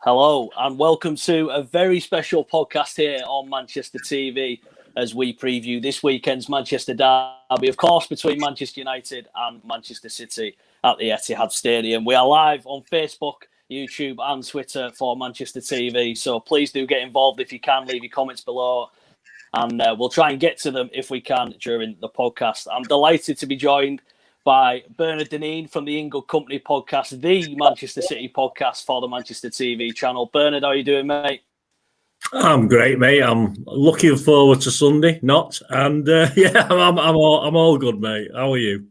Hello, and welcome to a very special podcast here on Manchester TV as we preview this weekend's Manchester derby, of course, between Manchester United and Manchester City at the Etihad Stadium. We are live on Facebook, YouTube and Twitter for Manchester TV, so please do get involved if you can. Leave your comments below, and we'll try and get to them if we can during the podcast. I'm delighted to be joined by Bernard Dineen from the Ingold Company podcast, the Manchester City podcast for the Manchester TV channel. Bernard, how are you doing, mate? I'm great, mate. I'm looking forward to Sunday, I'm all good, mate. How are you?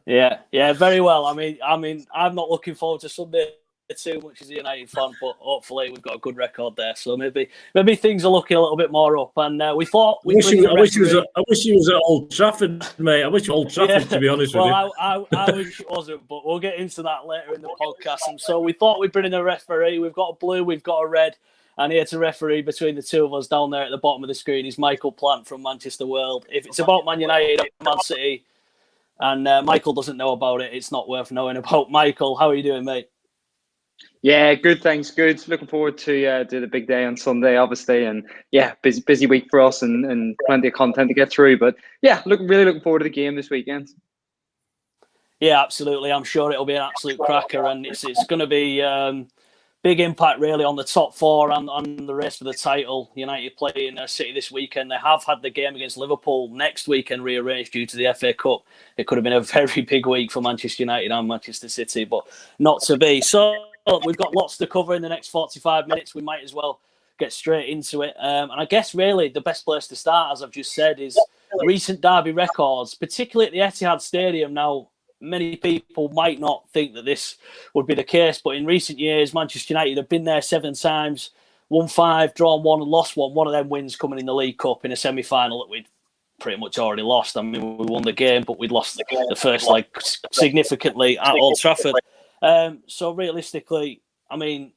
yeah, very well. I mean, I'm not looking forward to Sunday too much as a United fan, but hopefully we've got a good record there. So maybe things are looking a little bit more up. And we thought I wish he was at Old Trafford, mate. I wish Old Trafford, to be honest with you. I wish it wasn't, but we'll get into that later in the podcast. And so we thought we'd bring in a referee. We've got a blue, we've got a red, and here to referee between the two of us down there at the bottom of the screen is Michael Plant from Manchester World. If it's about Man United, Man City, and Michael doesn't know about it, it's not worth knowing about. Michael, how are you doing, mate? Yeah, good, thanks. Good. Looking forward to the big day on Sunday, obviously, and yeah, busy week for us and plenty of content to get through. But yeah, really looking forward to the game this weekend. Yeah, absolutely. I'm sure it'll be an absolute cracker, and it's going to be big impact really on the top four and on the race for the title. United playing City this weekend. They have had the game against Liverpool next weekend rearranged due to the FA Cup. It could have been a very big week for Manchester United and Manchester City, but not to be. So we've got lots to cover in the next 45 minutes. We might as well get straight into it. And I guess really the best place to start, as I've just said, is recent derby records, particularly at the Etihad Stadium. Now, many people might not think that this would be the case, but in recent years, Manchester United have been there 7 times, won 5, drawn 1 and lost 1. One of them wins coming in the League Cup in a semi-final that we'd pretty much already lost. I mean, we won the game, but we'd lost the first leg significantly at Old Trafford. So realistically, I mean,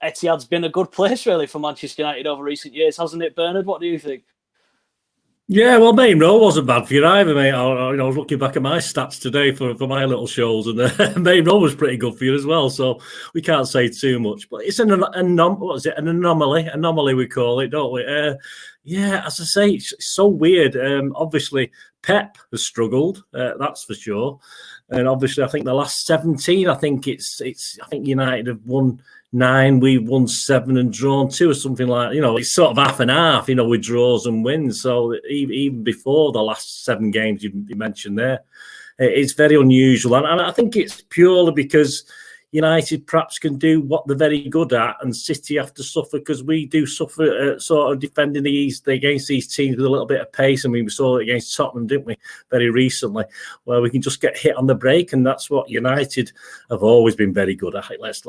Etihad's been a good place really for Manchester United over recent years, hasn't it, Bernard? What do you think? Yeah, well, Main Row wasn't bad for you either, mate. I was looking back at my stats today for my little shows, and Main Row was pretty good for you as well. So we can't say too much, but it's an anomaly. Anomaly we call it, don't we? Yeah, as I say, it's so weird. Obviously, Pep has struggled, that's for sure. And obviously, I think the last 17, I think United have won 9, we've won 7 and drawn 2 or something like that. It's sort of half and half, with draws and wins. So even before the last 7 games you mentioned there, it's very unusual. And I think it's purely because United perhaps can do what they're very good at, and City have to suffer because we do suffer sort of defending against these teams with a little bit of pace. I mean, we saw it against Tottenham, didn't we, very recently, where we can just get hit on the break, and that's what United have always been very good at. That's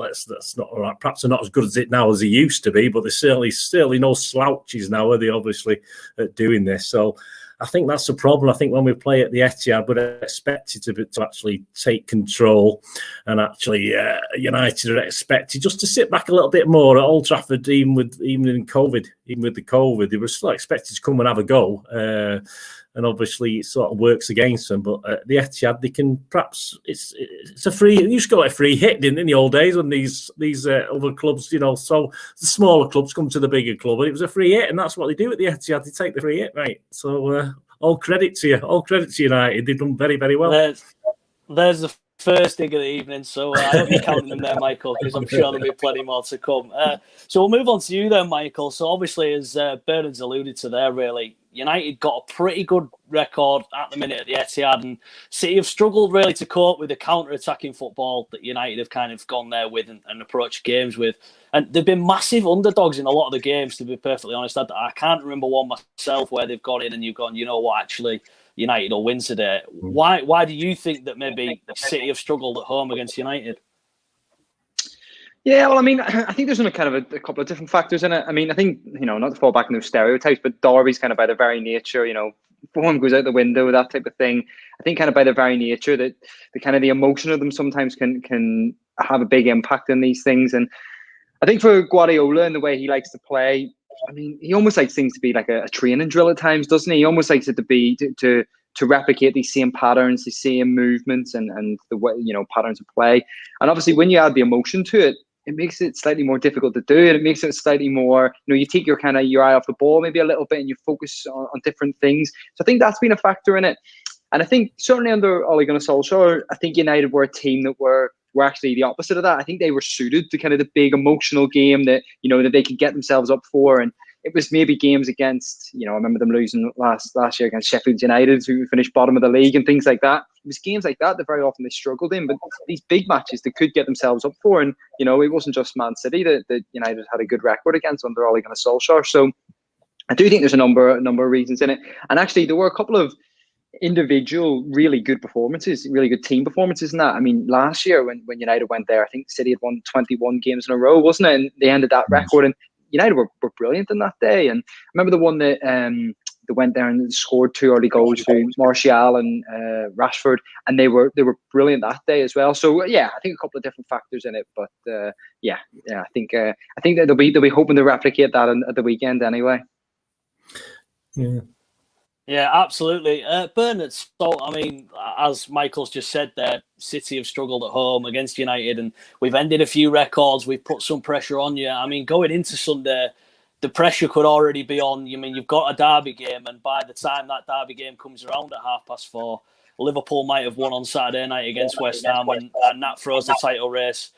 not all right. Perhaps they're not as good as it now as they used to be, but there's certainly no slouches now, are they? Obviously, at doing this, so. I think that's the problem. I think when we play at the Etihad, we're expected to actually take control, and actually United are expected just to sit back a little bit more at Old Trafford, even with the COVID, they were still expected to come and have a go. And obviously it sort of works against them. But at the Etihad, they can perhaps it's a free. You used to get a free hit, didn't in the old days when these other clubs, so the smaller clubs come to the bigger club, and it was a free hit, and that's what they do at the Etihad. They take the free hit, right? So all credit to you, United. They've done very, very well. There's the first dig of the evening, so I hope you're counting them there, Michael, because I'm sure there'll be plenty more to come. So we'll move on to you then, Michael. So obviously, as Bernard's alluded to there, really, United got a pretty good record at the minute at the Etihad, and City have struggled really to cope with the counter-attacking football that United have kind of gone there with and approached games with. And they've been massive underdogs in a lot of the games, to be perfectly honest. I can't remember one myself where they've gone in and you've gone, you know what, actually, United will win today. Why do you think that maybe City have struggled at home against United? Yeah, well, I mean, I think there's kind of a couple of different factors in it. I mean, I think, not to fall back into stereotypes, but derbies kind of by their very nature, form goes out the window, that type of thing. I think kind of by their very nature that the emotion of them sometimes can have a big impact on these things. And I think for Guardiola and the way he likes to play, I mean, he almost likes things to be like a training drill at times, doesn't he? He almost likes it to be to replicate these same patterns, these same movements and the way, patterns of play. And obviously when you add the emotion to it, it makes it slightly more difficult to do, and it makes it slightly more, you take your eye off the ball maybe a little bit, and you focus on different things. So I think that's been a factor in it. And I think certainly under Ole Gunnar Solskjaer, I think United were a team that were actually the opposite of that. I think they were suited to kind of the big emotional game that that they could get themselves up for. And it was maybe games against, I remember them losing last year against Sheffield United, who finished bottom of the league, and things like that. It was games like that very often they struggled in, but these big matches they could get themselves up for. And it wasn't just Man City that United had a good record against under Ole Gunnar Solskjaer. So I do think there's a number of reasons in it. And actually, there were a couple of individual really good performances, really good team performances in that. I mean, last year when United went there, I think City had won 21 games in a row, wasn't it? And they ended that record, and United were brilliant in that day. And I remember the one that they went there and scored 2 early goals through Martial and Rashford, and they were brilliant that day as well. So yeah, I think a couple of different factors in it, but I think that they'll be hoping to replicate that at the weekend anyway. Yeah. Yeah, absolutely. Bernard, so, I mean, as Michael's just said there, City have struggled at home against United, and we've ended a few records. We've put some pressure on you. I mean, going into Sunday, the pressure could already be on. I mean, you've got a derby game, and by the time that derby game comes around at 4:30, Liverpool might have won on Saturday night against West Ham, and that throws the title race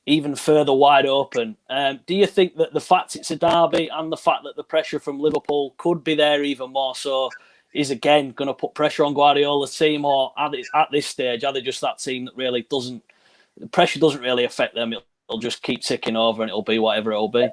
even further wide open. Do you think that the fact it's a derby and the fact that the pressure from Liverpool could be there even more so is again going to put pressure on Guardiola's team, or at this stage are they just that team that really the pressure doesn't really affect them? It'll just keep ticking over and it'll be whatever it'll be?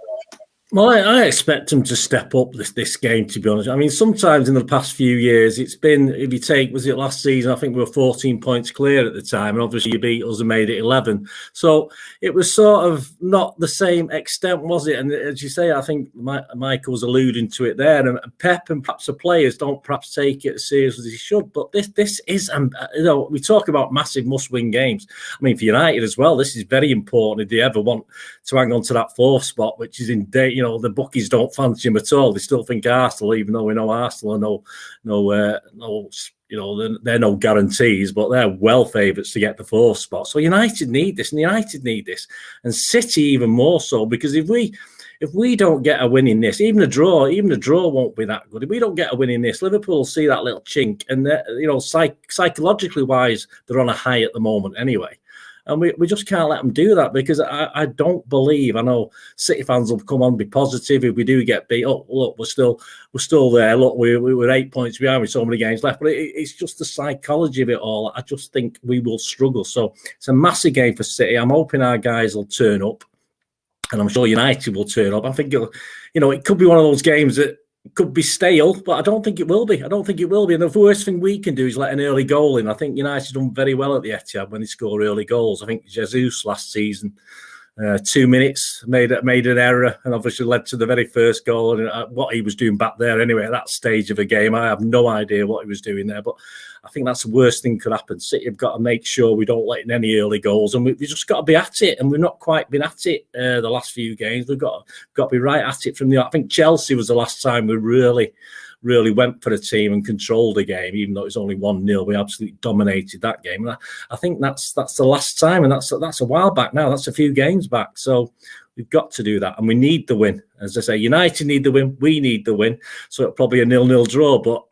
Well, I expect them to step up this game, to be honest. I mean, sometimes in the past few years, it's been, if you take, was it last season? I think we were 14 points clear at the time, and obviously you beat us and made it 11. So it was sort of not the same extent, was it? And as you say, I think Michael was alluding to it there, and Pep and perhaps the players don't perhaps take it as seriously as they should. But this is, we talk about massive must-win games. I mean, for United as well, this is very important if they ever want to hang on to that 4th spot, which is in date. The bookies don't fancy him at all. They still think Arsenal, even though we know Arsenal are they're no guarantees, but they're well favourites to get the 4th spot. So United need this, and City even more so, because if we don't get a win in this, even a draw won't be that good. If we don't get a win in this, Liverpool will see that little chink, and psychologically wise, they're on a high at the moment anyway. And we just can't let them do that, because I don't believe, I know City fans will come on and be positive if we do get beat. Oh, look, we're still there. Look, we were 8 points behind with so many games left. But it's just the psychology of it all. I just think we will struggle. So it's a massive game for City. I'm hoping our guys will turn up, and I'm sure United will turn up. I think it could be one of those games that could be stale, but I don't think it will be. And the worst thing we can do is let an early goal in. I think United done very well at the Etihad when they score early goals. I think Jesus last season, 2 minutes, made an error, and obviously led to the very first goal. And what he was doing back there anyway at that stage of a game, I have no idea what he was doing there. But I think that's the worst thing could happen. City have got to make sure we don't let in any early goals, and we've just got to be at it. And we've not quite been at it the last few games. We've got to be right at it from I think Chelsea was the last time we really went for the team and controlled the game, even though it was only 1-0. We absolutely dominated that game. And I think that's the last time, and that's a while back now. That's a few games back. So we've got to do that, and we need the win. As I say, United need the win. We need the win. So it'll probably a 0-0 draw, but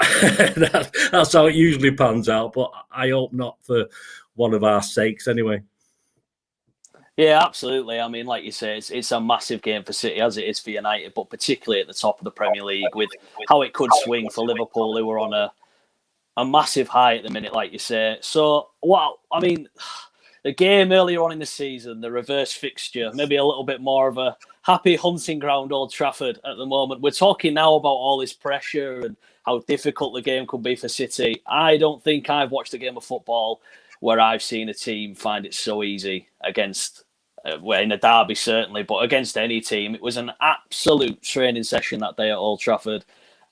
that's how it usually pans out. But I hope not, for one of our sakes anyway. Yeah, absolutely. I mean, like you say, it's a massive game for City, as it is for United, but particularly at the top of the Premier League, with how it could swing for Liverpool, who are on a massive high at the minute, like you say. So, the game earlier on in the season, the reverse fixture, maybe a little bit more of a happy hunting ground, Old Trafford at the moment. We're talking now about all this pressure and how difficult the game could be for City. I don't think I've watched a game of football where I've seen a team find it so easy against, in a derby certainly, but against any team. It was an absolute training session that day at Old Trafford.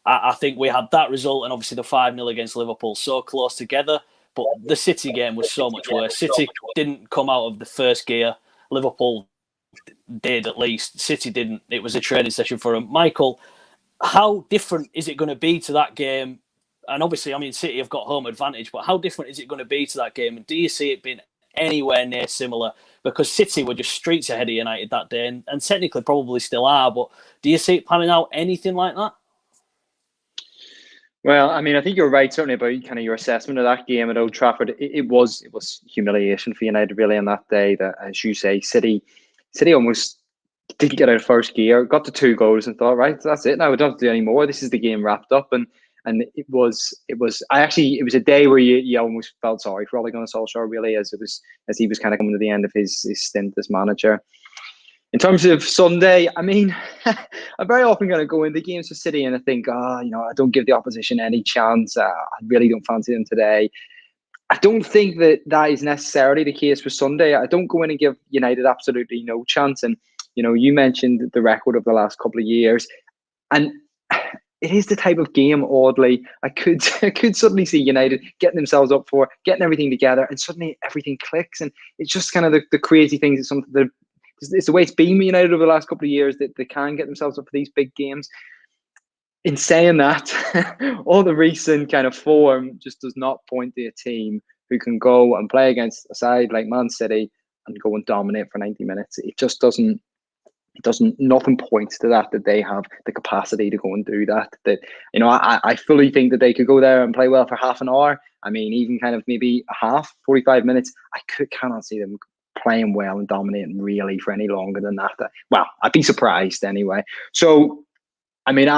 I think we had that result, and obviously the 5-0 against Liverpool so close together. But the City game was so much worse. City didn't come out of the first gear. Liverpool did, at least. City didn't. It was a training session for them. Michael, how different is it going to be to that game? And obviously, City have got home advantage, but how different is it going to be to that game? And do you see it being anywhere near similar, because City were just streets ahead of United that day, and technically probably still are. But do you see it panning out anything like that? Well, I mean, I think you're right, certainly, about kind of your assessment of that game at Old Trafford. It was humiliation for United, really, on that day. That, as you say, City almost didn't get out of first gear, got to 2 goals, and thought, right, that's it now. We don't have to do any more. This is the game wrapped up, and it was a day where you almost felt sorry for Ole Gunnar Solskjaer, really, as he was kind of coming to the end of his stint as manager. In terms of Sunday, I mean, I'm very often going to go into games for City and I think, I don't give the opposition any chance. I really don't fancy them today. I don't think that is necessarily the case for Sunday. I don't go in and give United absolutely no chance. And, you mentioned the record of the last couple of years. And it is the type of game, oddly, I could suddenly see United getting themselves up for, getting everything together, and suddenly everything clicks. And it's just kind of the crazy things. It's something that it's the way it's been with United over the last couple of years, that they can get themselves up for these big games. In saying that, all the recent kind of form just does not point to a team who can go and play against a side like Man City and go and dominate for 90 minutes. It just doesn't. Nothing points to that they have the capacity to go and do that. I fully think that they could go there and play well for half an hour. I mean, even kind of maybe a half, 45 minutes. I cannot see them playing well and dominating really for any longer than that. Well, I'd be surprised anyway. So, I mean,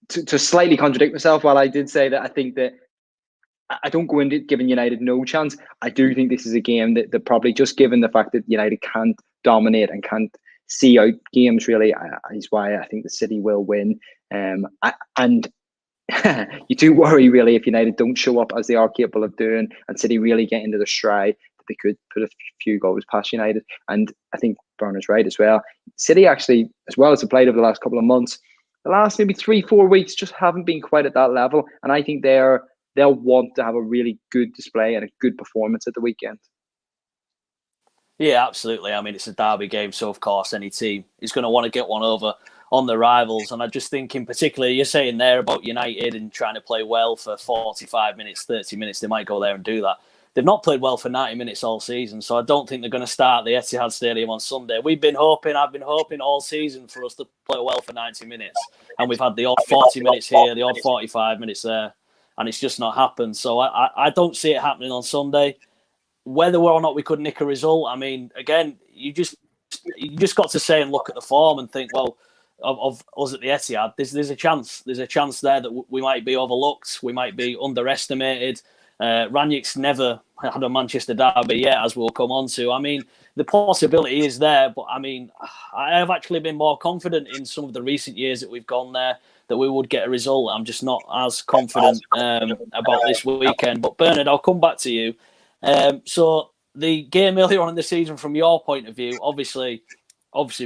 to slightly contradict myself, while I did say that I think that I don't go into giving United no chance, I do think this is a game that probably, just given the fact that United can't dominate and can't see out games really, is why I think the City will win. And you do worry really if United don't show up as they are capable of doing, and City really get into the stride, that they could put a few goals past United. And I think Bernard's right as well. City actually, as well as they played over the last couple of months, the last maybe 3-4 weeks just haven't been quite at that level. And I think they'll want to have a really good display and a good performance at the weekend. Yeah, absolutely. I mean, it's a derby game, so of course any team is going to want to get one over on the rivals. And I just think in particular, you're saying there about United and trying to play well for 45 minutes, 30 minutes, they might go there and do that. They've not played well for 90 minutes all season, so I don't think they're going to start the Etihad Stadium on Sunday. I've been hoping all season for us to play well for 90 minutes, and we've had the odd 40 minutes here, the odd 45 minutes there, and it's just not happened. So I don't see it happening on Sunday. Whether or not we could nick a result, I mean, again, you just got to say and look at the form and think, well, of us at the Etihad, there's a chance. There's a chance there that we might be overlooked. We might be underestimated. Rangnick's never had a Manchester derby yet, as we'll come on to. I mean, the possibility is there, but I mean, I have actually been more confident in some of the recent years that we've gone there that we would get a result. I'm just not as confident about this weekend. But Bernard, I'll come back to you. So the game earlier on in the season, from your point of view, obviously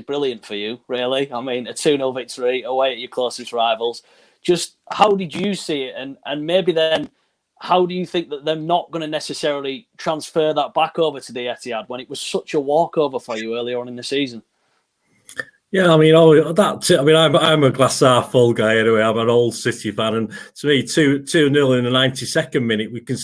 brilliant for you, really. I mean, a 2-0 victory away at your closest rivals. Just how did you see it? And maybe then, how do you think that they're not going to necessarily transfer that back over to the Etihad when it was such a walkover for you earlier on in the season? Yeah, I mean, I'm a glass half full guy anyway. I'm an old City fan, and to me, 2-0 in the 92nd minute, you can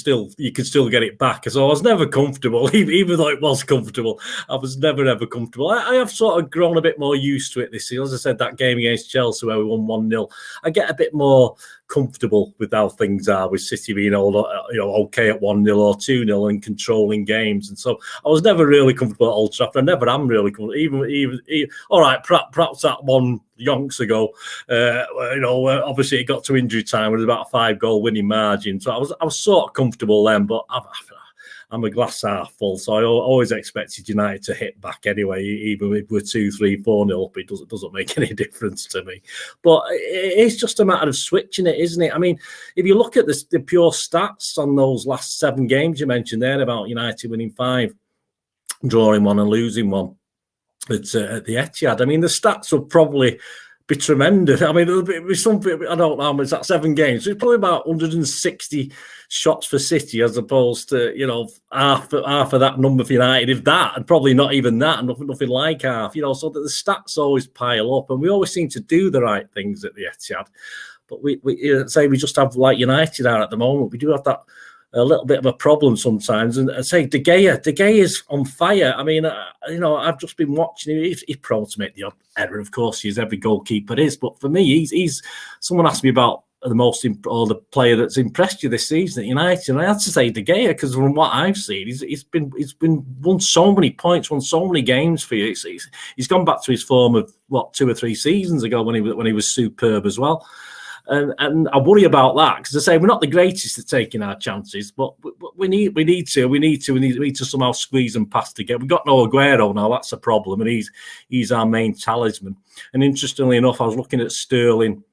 still get it back. So I was never comfortable, even though it was comfortable. I was never ever comfortable. I have sort of grown a bit more used to it this year. As I said, that game against Chelsea where we won 1-0, I get a bit more comfortable with how things are, with City being okay at 1-0 or 2-0 and controlling games. And so I was never really comfortable at Old Trafford. I never am really comfortable. Even all right, perhaps that one yonks ago, obviously it got to injury time with about a 5-goal winning margin. So I was sort of comfortable then, but I'm a glass half full, so I always expected United to hit back anyway, even if we're 2-3, 4-0 up. It doesn't make any difference to me. But it's just a matter of switching it, isn't it? I mean, if you look at the pure stats on those last 7 games you mentioned there about United winning 5, drawing 1 and losing 1 at the Etihad, I mean, the stats will probably be tremendous. I mean, it'll be something, I don't know how much, that's 7 games. So it's probably about 160 shots for City as opposed to, half of that number for United, if that, and probably not even that, nothing like half, so that the stats always pile up, and we always seem to do the right things at the Etihad. But we just have, like United are at the moment, we do have that a little bit of a problem sometimes. And I say De Gea is on fire. I mean, I've just been watching him. He's prone to make the odd error, of course, as every goalkeeper is. But for me, he's someone asked me about the player that's impressed you this season at United, and I had to say De Gea, because from what I've seen, he's been won so many points, won so many games for you. He's gone back to his form of 2 or 3 seasons ago when he was superb as well. And I worry about that, because I say we're not the greatest at taking our chances, but we need to somehow squeeze them past to get. We've got no Aguero now, that's a problem, and he's our main talisman. And interestingly enough, I was looking at Sterling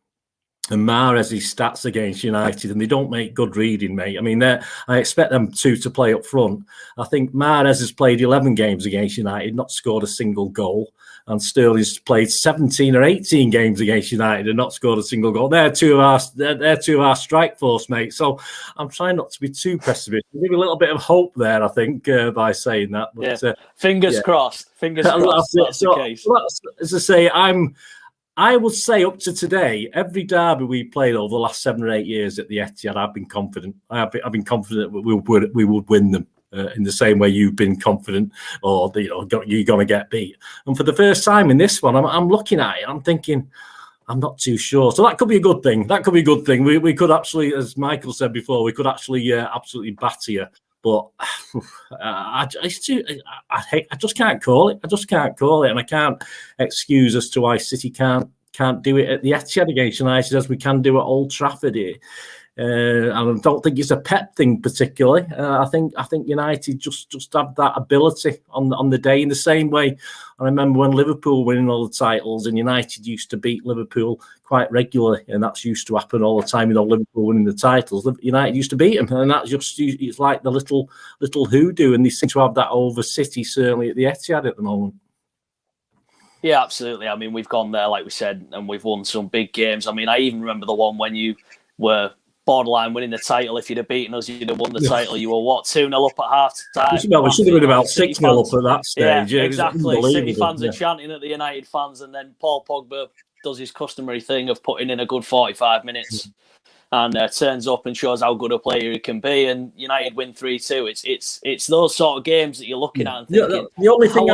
and Mahrez's stats against United, and they don't make good reading, mate. I mean, I expect them to play up front. I think Mahrez has played 11 games against United, not scored a single goal, and Sterling's played 17 or 18 games against United and not scored a single goal. They're two of our strike force, mate. So I'm trying not to be too pessimistic. Maybe a little bit of hope there, I think, by saying that. But, Fingers crossed. Fingers crossed. That's the case. As I say, I would say up to today, every derby we played over the last 7 or 8 years at the Etihad, I've been confident. I've been confident that we would win them in the same way you've been confident, or you're going to get beat. And for the first time in this one, I'm looking at it, I'm thinking, I'm not too sure. So that could be a good thing. We could actually, as Michael said before, we could actually absolutely batter you. But I just can't call it. And I can't excuse as to why City can't do it at the Etihad against United as we can do at Old Trafford here. And I don't think it's a pet thing particularly. I think United just have that ability on the day, in the same way. I remember when Liverpool winning all the titles, and United used to beat Liverpool quite regularly, and that's used to happen all the time. Liverpool winning the titles, United used to beat them, and that's it's like the little hoodoo, and they seem to have that over City, certainly at the Etihad at the moment. Yeah, absolutely. I mean, we've gone there, like we said, and we've won some big games. I mean, I even remember the one when you were borderline winning the title. If you'd have beaten us, you'd have won the title. You were 2-0 up at half time. Well, we should have been about 6-0 up at that stage. Yeah, exactly. City fans are chanting at the United fans, and then Paul Pogba does his customary thing of putting in a good 45 minutes and turns up and shows how good a player he can be, and United win 3-2. It's those sort of games that you're looking at and thinking, the only thing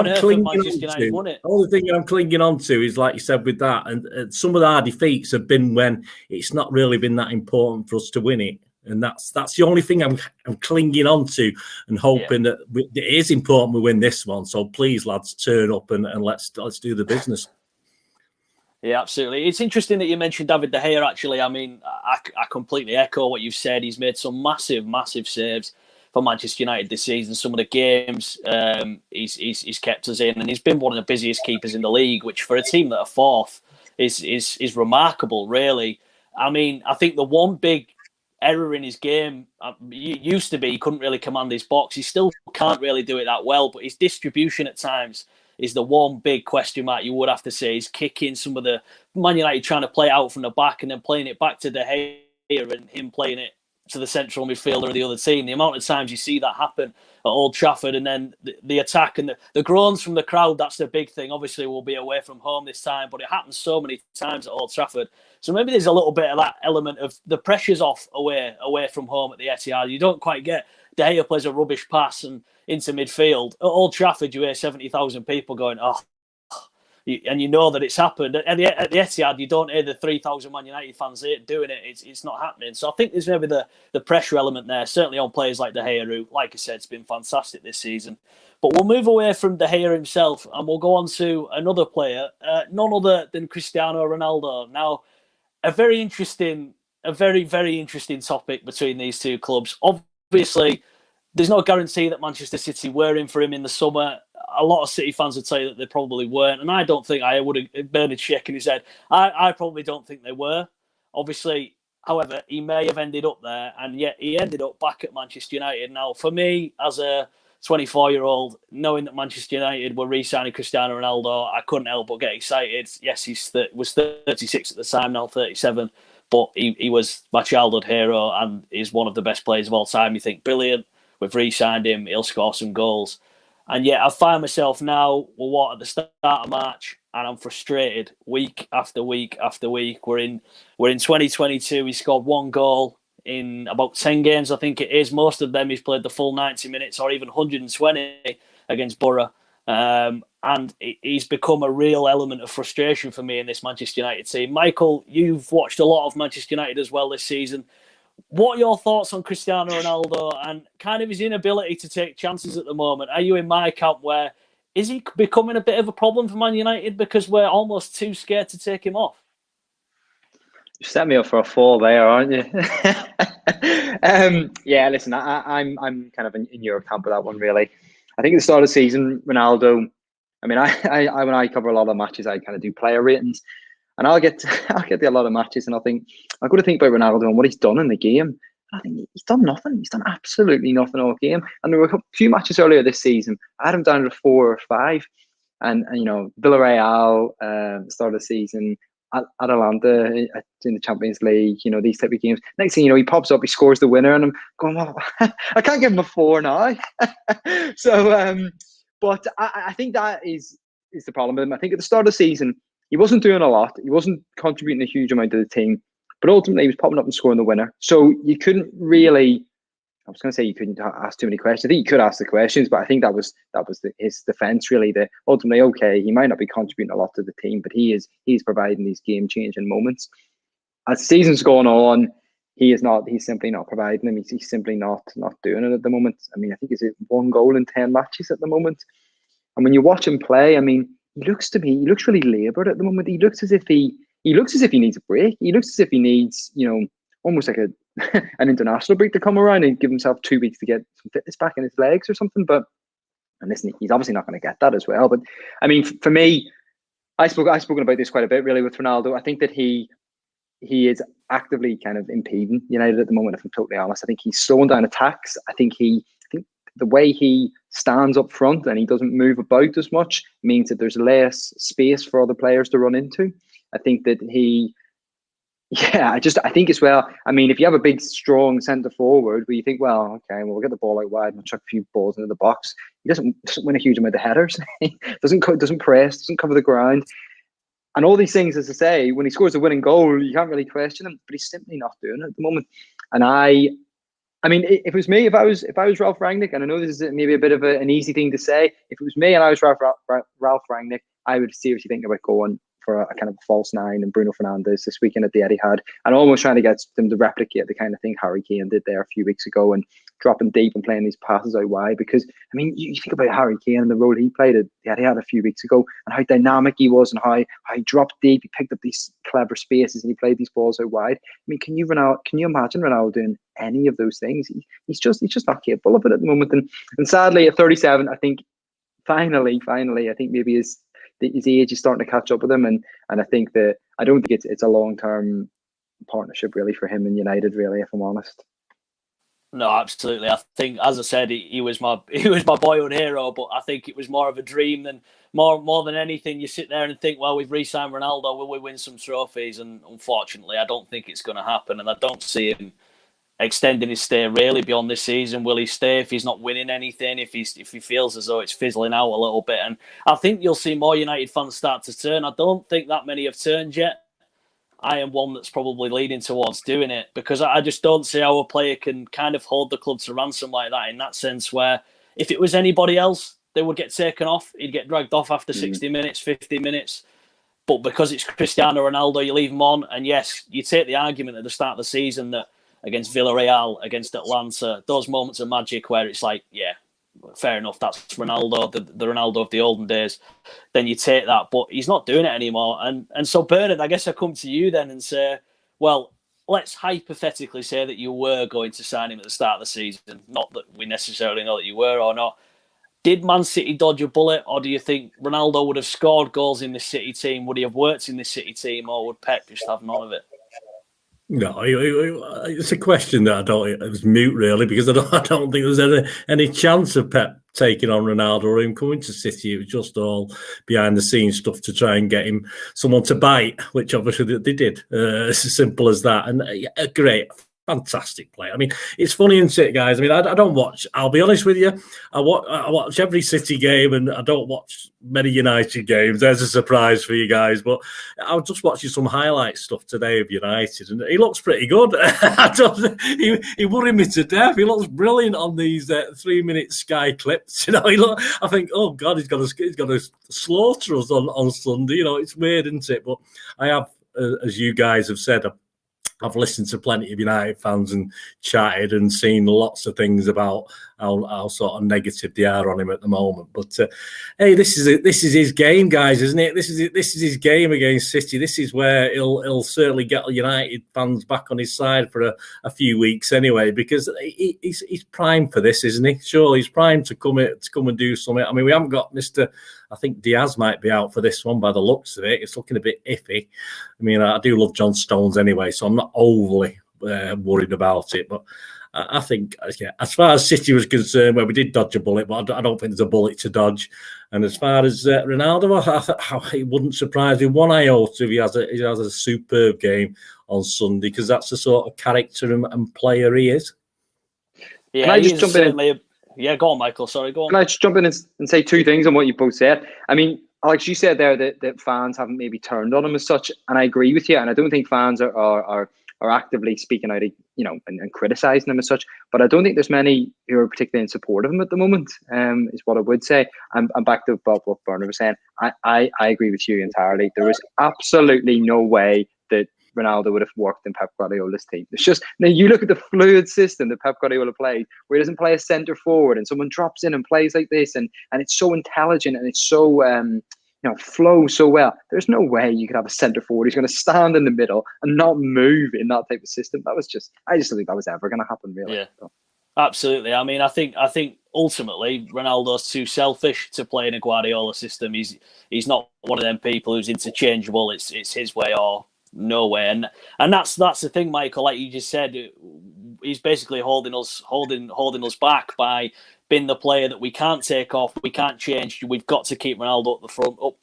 I'm clinging on to is, like you said, with that, and some of our defeats have been when it's not really been that important for us to win it. And that's the only thing I'm clinging on to, and hoping that it is important we win this one. So please, lads, turn up and let's do the business. Yeah, absolutely. It's interesting that you mentioned David De Gea, actually. I mean, I completely echo what you've said. He's made some massive, massive saves for Manchester United this season. Some of the games he's kept us in, and he's been one of the busiest keepers in the league, which for a team that are fourth is remarkable, really. I mean, I think the one big error in his game used to be he couldn't really command his box. He still can't really do it that well, but his distribution at times is the one big question mark you would have to say. Is kicking some of the Man United trying to play out from the back and then playing it back to De Gea and him playing it to the central midfielder of the other team. The amount of times you see that happen at Old Trafford, and then the attack and the groans from the crowd, that's the big thing. Obviously, we'll be away from home this time, but it happens so many times at Old Trafford. So maybe there's a little bit of that element of the pressure's off away from home at the Etihad. You don't quite get De Gea plays a rubbish pass and into midfield. At Old Trafford, you hear 70,000 people going, oh, and you know that it's happened. At the Etihad, you don't hear the 3,000 Man United fans doing it. It's not happening. So I think there's maybe the pressure element there, certainly on players like De Gea, who, like I said, has been fantastic this season. But we'll move away from De Gea himself, and we'll go on to another player, none other than Cristiano Ronaldo. Now, a very, very interesting topic between these two clubs. Obviously, there's no guarantee that Manchester City were in for him in the summer. A lot of City fans would say that they probably weren't, and I don't think I would have. Bernard shaking his head. I probably don't think they were. Obviously, however, he may have ended up there, and yet he ended up back at Manchester United. Now, for me, as a 24-year-old, knowing that Manchester United were re-signing Cristiano Ronaldo, I couldn't help but get excited. Yes, he was 36 at the time, now 37, but he was my childhood hero and is one of the best players of all time. You think, brilliant, we've re-signed him, he'll score some goals. And yet I find myself now, at the start of March, and I'm frustrated week after week after week. We're in 2022. He scored one goal in about 10 games, I think it is. Most of them he's played the full 90 minutes or even 120 against Borough. And he's become a real element of frustration for me in this Manchester United team. Michael, you've watched a lot of Manchester United as well this season. What are your thoughts on Cristiano Ronaldo and kind of his inability to take chances at the moment? Are you in my camp where is he becoming a bit of a problem for Man United because we're almost too scared to take him off? You set me up for a fall there, aren't you? Yeah, listen, I'm kind of in your camp with that one, really. I think at the start of the season, Ronaldo. I mean, I when I cover a lot of matches, I kind of do player ratings, and I'll get to a lot of matches, and I'll go to think about Ronaldo and what he's done in the game. I think he's done nothing. He's done absolutely nothing all game. And there were a few matches earlier this season. I had him down to 4 or 5, and you know, Villarreal, start of the season. Atalanta in the Champions League, you know, these type of games. Next thing you know, he pops up, he scores the winner, and I'm going, well, I can't give him a 4 now. So, but I think that is the problem with him. I think at the start of the season, he wasn't doing a lot. He wasn't contributing a huge amount to the team, but ultimately he was popping up and scoring the winner. So you couldn't really. I was going to say you couldn't ask too many questions. I think you could ask the questions, but I think that was his defense, really. That ultimately, okay, he might not be contributing a lot to the team, but he's providing these game changing moments. As the season's going on, he's simply not providing them. He's simply not doing it at the moment. I mean, I think he's 1 goal in 10 matches at the moment. And when you watch him play, I mean, he looks really laboured at the moment. He looks as if he needs a break. He looks as if he needs, you know, almost like an international break to come around and give himself 2 weeks to get some fitness back in his legs or something. But and listen, he's obviously not going to get that as well. But I mean, for me, I've spoken about this quite a bit really with Ronaldo. I think that he is actively kind of impeding United at the moment. If I'm totally honest, I think he's slowing down attacks. I think the way he stands up front and he doesn't move about as much means that there's less space for other players to run into. I think that I think as well, I mean, if you have a big, strong centre forward where you think, well, okay, we'll get the ball out wide and we'll chuck a few balls into the box, he doesn't win a huge amount of headers. doesn't press, doesn't cover the ground. And all these things, as I say, when he scores a winning goal, you can't really question him, but he's simply not doing it at the moment. And I mean, if it was me, if I was Ralf Rangnick, and I know this is maybe a bit of an easy thing to say, if it was me and I was Ralf Rangnick, I would seriously think about going for a kind of false 9 and Bruno Fernandes this weekend at the Etihad, and almost trying to get them to replicate the kind of thing Harry Kane did there a few weeks ago and dropping deep and playing these passes out wide. Because I mean, you think about Harry Kane and the role he played at the Etihad a few weeks ago and how dynamic he was and how he dropped deep, he picked up these clever spaces and he played these balls out wide. I mean, can you imagine Ronaldo doing any of those things? He's just not capable of it at the moment. And sadly, at 37, I think finally, I think maybe his age is starting to catch up with him, and I think that I don't think it's a long-term partnership really for him and United, really, if I'm honest. No, absolutely. I think, as I said, he was my boyhood hero, but I think it was more of a dream than more than anything. You sit there and think, well, we've re-signed Ronaldo, will we win some trophies? And unfortunately, I don't think it's going to happen, and I don't see him extending his stay really beyond this season. Will he stay if he's not winning anything? If he feels as though it's fizzling out a little bit? And I think you'll see more United fans start to turn. I don't think that many have turned yet. I am one that's probably leading towards doing it because I just don't see how a player can kind of hold the club to ransom like that, in that sense where if it was anybody else, they would get taken off. He'd get dragged off after 60 minutes, 50 minutes. But because it's Cristiano Ronaldo, you leave him on. And yes, you take the argument at the start of the season that against Villarreal, against Atlanta, those moments of magic where it's like, yeah, fair enough, that's Ronaldo, the Ronaldo of the olden days. Then you take that, but he's not doing it anymore. And so, Bernard, I guess I come to you then and say, well, let's hypothetically say that you were going to sign him at the start of the season. Not that we necessarily know that you were or not. Did Man City dodge a bullet, or do you think Ronaldo would have scored goals in this City team? Would he have worked in this City team, or would Pep just have none of it? No, it's a question that it was mute really, because I don't think there's any chance of Pep taking on Ronaldo or him coming to City. It was just all behind the scenes stuff to try and get him someone to bite, which obviously they did. It's as simple as that. And great, fantastic player. I mean, it's funny, isn't it, guys? I mean, I don't watch. I'll be honest with you. I watch every City game, and I don't watch many United games. There's a surprise for you guys, but I was just watching some highlight stuff today of United, and he looks pretty good. He worried me to death. He looks brilliant on these 3-minute Sky clips. I think, oh God, he's going to slaughter us on Sunday. It's weird, isn't it? But I have, as you guys have said, I've listened to plenty of United fans and chatted and seen lots of things about how sort of negative they are on him at the moment. But hey, this is his game, guys, isn't it? This is his game against City. This is where he'll certainly get United fans back on his side for a few weeks anyway, because he's primed for this, isn't he? Surely he's primed to come and do something. I mean, we haven't got Mr. I think Diaz might be out for this one by the looks of it. It's looking a bit iffy. I mean, I do love John Stones anyway, so I'm not overly worried about it. But I think, as far as City was concerned, well, we did dodge a bullet, but I don't think there's a bullet to dodge. And as far as Ronaldo, it wouldn't surprise me one iota if he has a superb game on Sunday, because that's the sort of character and player he is. Yeah, Can I just jump in? Yeah, go on, Michael. Sorry, go on. Can I just jump in and say two things on what you both said? I mean, Alex, you said there that fans haven't maybe turned on him as such, and I agree with you. And I don't think fans are actively speaking out, and criticising him as such. But I don't think there's many who are particularly in support of him at the moment. Is what I would say. I'm back to what Bernard was saying. I agree with you entirely. There is absolutely no way that Ronaldo would have worked in Pep Guardiola's team. It's just, now you look at the fluid system that Pep Guardiola plays, where he doesn't play a centre forward and someone drops in and plays like this, and it's so intelligent and it's so flows so well. There's no way you could have a centre forward who's going to stand in the middle and not move in that type of system. I just don't think that was ever going to happen, really. Yeah, absolutely. I mean, I think ultimately Ronaldo's too selfish to play in a Guardiola system. He's not one of them people who's interchangeable. It's his way or no way, and that's the thing, Michael. Like you just said, he's basically holding us back by being the player that we can't take off, we can't change. We've got to keep Ronaldo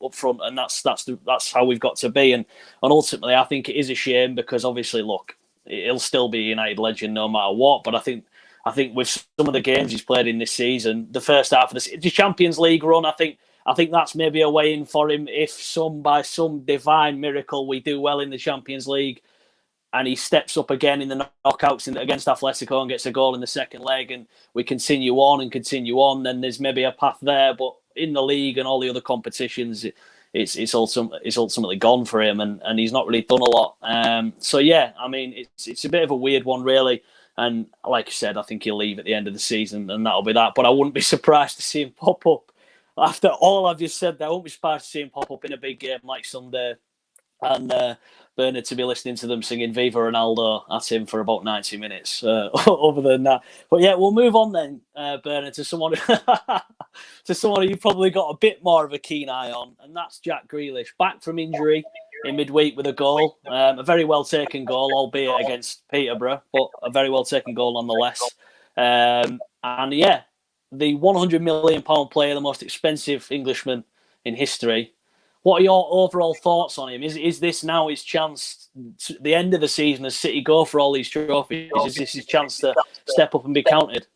up front, and that's how we've got to be. And ultimately, I think it is a shame, because obviously, look, he'll still be a United legend no matter what. But I think with some of the games he's played in this season, the first half of the Champions League run, I think that's maybe a way in for him. If by some divine miracle we do well in the Champions League and he steps up again in the knockouts against Atletico and gets a goal in the second leg, and we continue on, then there's maybe a path there. But in the league and all the other competitions, it's ultimately gone for him, and he's not really done a lot. So yeah, I mean, it's a bit of a weird one, really. And like I said, I think he'll leave at the end of the season, and that'll be that. But I wouldn't be surprised to see him pop up. After all I've just said there, I won't be surprised to see him pop up in a big game like Sunday, and Bernard to be listening to them singing Viva Ronaldo at him for about 90 minutes. Other than that, but yeah, we'll move on then, Bernard, to someone who you've probably got a bit more of a keen eye on, and that's Jack Grealish, back from injury in midweek with a goal, a very well taken goal, albeit against Peterborough, but a very well taken goal nonetheless. And yeah, the £100 million player, the most expensive Englishman in history. What are your overall thoughts on him? Is this now his chance, the end of the season, as City go for all these trophies? Is this his chance to step up and be counted?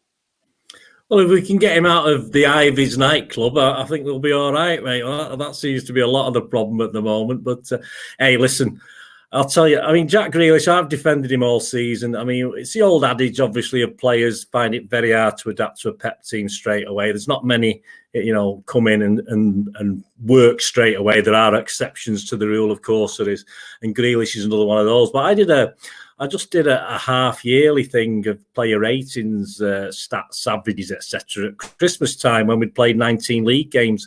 Well, if we can get him out of the Ivy's nightclub, I think we'll be all right, mate. Well, that seems to be a lot of the problem at the moment. But hey, listen, I'll tell you, I mean, Jack Grealish, I've defended him all season. I mean, it's the old adage, obviously, of players find it very hard to adapt to a Pep team straight away. There's not many, come in and work straight away. There are exceptions to the rule, of course there is. And Grealish is another one of those. But I just did a half-yearly thing of player ratings, stats, averages, etc. at Christmas time when we'd played 19 league games.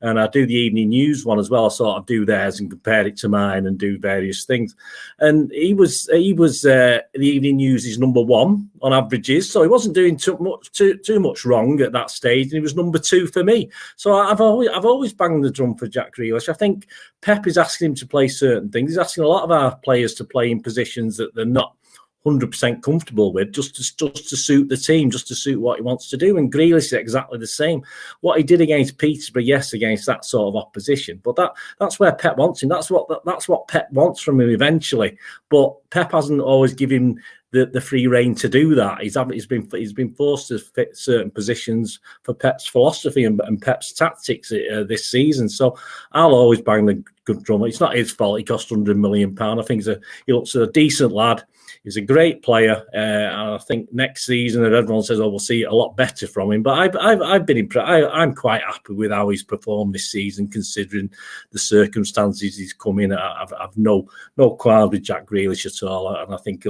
And I do the evening news one as well. I sort of do theirs and compare it to mine and do various things. And he was the evening news is number one on averages, so he wasn't doing too much wrong at that stage. And he was number two for me. So I've always banged the drum for Jack Grealish. I think Pep is asking him to play certain things. He's asking a lot of our players to play in positions that they're not 100% comfortable with, just to suit the team, just to suit what he wants to do. And Grealish is exactly the same. What he did against Peterborough, yes, against that sort of opposition, but that's where Pep wants him. That's what Pep wants from him eventually. But Pep hasn't always given the free rein to do that. He's been forced to fit certain positions for Pep's philosophy and Pep's tactics this season. So I'll always bang the good drum. It's not his fault. He cost £100 million. I think he looks a decent lad. He's a great player, and I think next season, if everyone says, "Oh, we'll see a lot better from him," but I've been impressed. I'm quite happy with how he's performed this season, considering the circumstances he's come in. I've no qualms with Jack Grealish at all, and I think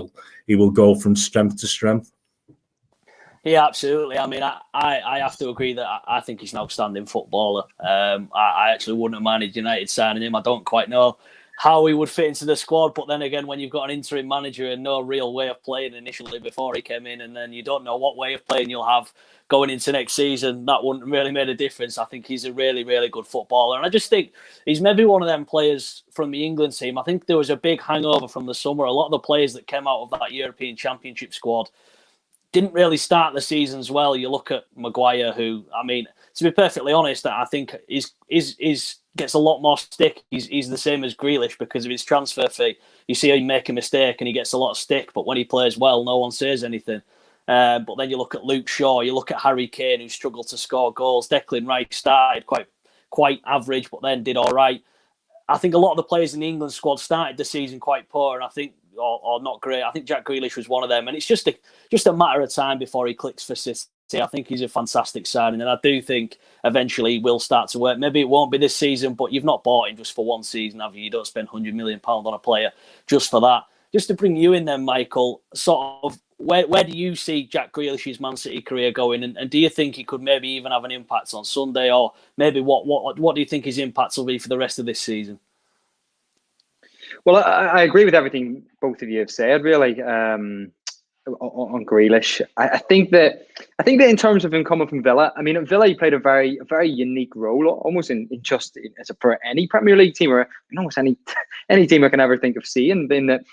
he will go from strength to strength. Yeah, absolutely. I mean, I have to agree that I think he's an outstanding footballer. I actually wouldn't have minded United signing him. I don't quite know how he would fit into the squad, but then again, when you've got an interim manager and no real way of playing initially before he came in, and then you don't know what way of playing you'll have going into next season, that wouldn't really make a difference. I think he's a really, really good footballer, and I just think he's maybe one of them players from the England team. I think there was a big hangover from the summer. A lot of the players that came out of that European Championship squad didn't really start the seasons well. You look at Maguire, who, I mean, to be perfectly honest, I think is gets a lot more stick. He's the same as Grealish because of his transfer fee. You see him make a mistake and he gets a lot of stick, but when he plays well, no one says anything. But then you look at Luke Shaw, you look at Harry Kane, who struggled to score goals. Declan Rice started quite average, but then did all right. I think a lot of the players in the England squad started the season quite poor, and I think, or not great. I think Jack Grealish was one of them, and it's just a matter of time before he clicks for City. I think he's a fantastic signing, and I do think eventually he will start to work. Maybe it won't be this season, but you've not bought him just for one season, have you? You don't spend £100 million on a player just for that. Just to bring you in then, Michael, sort of where do you see Jack Grealish's Man City career going, and do you think he could maybe even have an impact on Sunday, or maybe what do you think his impact will be for the rest of this season? Well, I agree with everything both of you have said, really. On Grealish, I think that in terms of him coming from Villa, I mean, at Villa he played a very unique role, almost for any Premier League team, or almost any team I can ever think of seeing. In that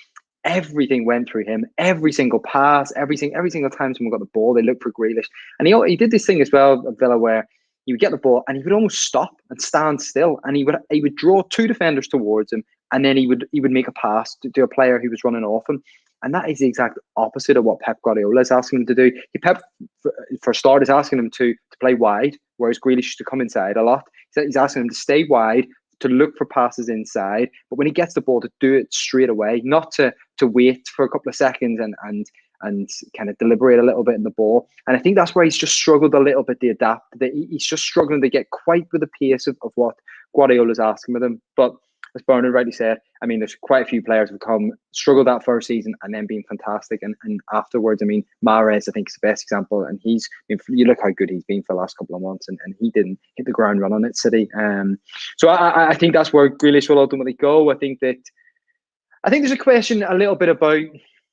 everything went through him, every single pass, every single time someone got the ball, they looked for Grealish, and he did this thing as well at Villa where he would get the ball and he would almost stop and stand still, and he would draw two defenders towards him, and then he would make a pass to a player who was running off him. And that is the exact opposite of what Pep Guardiola is asking him to do. Pep, for a start, is asking him to play wide, whereas Grealish used to come inside a lot. He's asking him to stay wide, to look for passes inside, but when he gets the ball, to do it straight away, not to wait for a couple of seconds and kind of deliberate a little bit in the ball. And I think that's where he's just struggled a little bit to adapt. He's just struggling to get quite with the pace of what Guardiola's asking of him. But as Bernard rightly said, I mean, there's quite a few players who've struggled that first season and then been fantastic. And afterwards, I mean, Mahrez, I think, is the best example. And you look how good he's been for the last couple of months, and he didn't hit the ground running at City. So I think that's where Grealish will ultimately go. I think there's a question a little bit about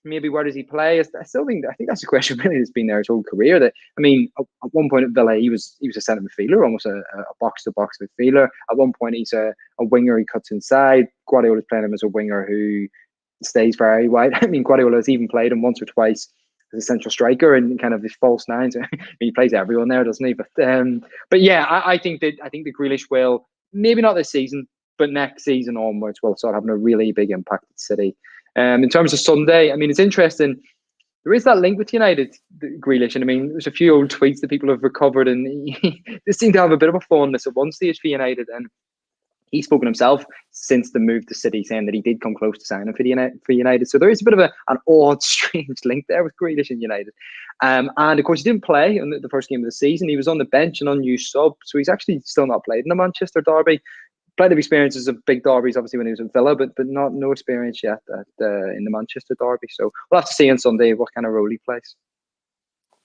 maybe where does he play. I think that's a question really that's been there his whole career. That, I mean, at one point at Villa, he was a centre midfielder, almost a box-to-box midfielder. At one point, he's a winger. He cuts inside. Guardiola's playing him as a winger who stays very wide. I mean, Guardiola's even played him once or twice as a central striker and kind of his false nines. I mean, he plays everyone there, doesn't he? But yeah, I think that Grealish will, maybe not this season, but next season onwards, will start having a really big impact at City. In terms of Sunday, I mean, it's interesting. There is that link with United, Grealish, and I mean, there's a few old tweets that people have recovered, and they seem to have a bit of a fondness at one stage for United. And he's spoken himself since the move to City, saying that he did come close to signing for United. So there is a bit of an odd, strange link there with Grealish and United. And of course, he didn't play in the first game of the season. He was on the bench and unused sub, so he's actually still not played in the Manchester derby. Plenty of experiences of big derbies, obviously, when he was at Villa, but no experience yet in the Manchester derby. So we'll have to see on Sunday what kind of role he plays.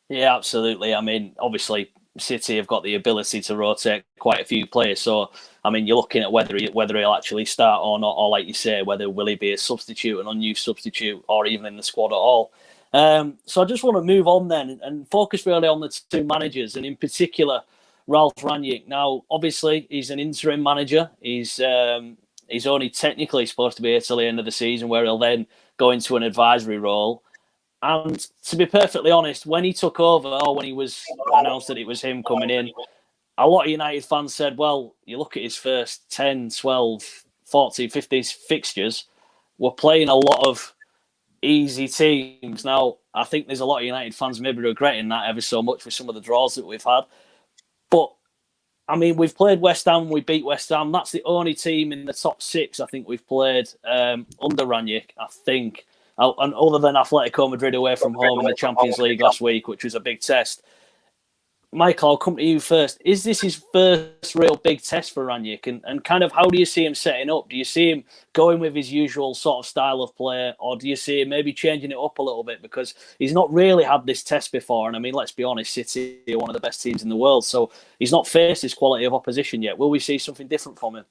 Yeah, absolutely. I mean, obviously, City have got the ability to rotate quite a few players. So, I mean, you're looking at whether he'll actually start or not, or like you say, will he be a substitute, an unused substitute, or even in the squad at all. So I just want to move on then and focus really on the two managers, and in particular, Ralf Rangnick. Now, obviously, he's an interim manager. He's only technically supposed to be here till the end of the season, where he'll then go into an advisory role. And to be perfectly honest, when he took over, or when he was announced that it was him coming in, a lot of United fans said, well, you look at his first 10, 12, 14, 15 fixtures, we're playing a lot of easy teams. Now, I think there's a lot of United fans maybe regretting that ever so much with some of the draws that we've had. But, I mean, we've played West Ham, we beat West Ham. That's the only team in the top 6 I think we've played under Rangnick, I think. And other than Atletico Madrid away from home in the Champions League last week, which was a big test. Michael, I'll come to you first. Is this his first real big test for Rangnick? And kind of how do you see him setting up? Do you see him going with his usual sort of style of play, or do you see him maybe changing it up a little bit? Because he's not really had this test before. And I mean, let's be honest, City are one of the best teams in the world. So he's not faced this quality of opposition yet. Will we see something different from him?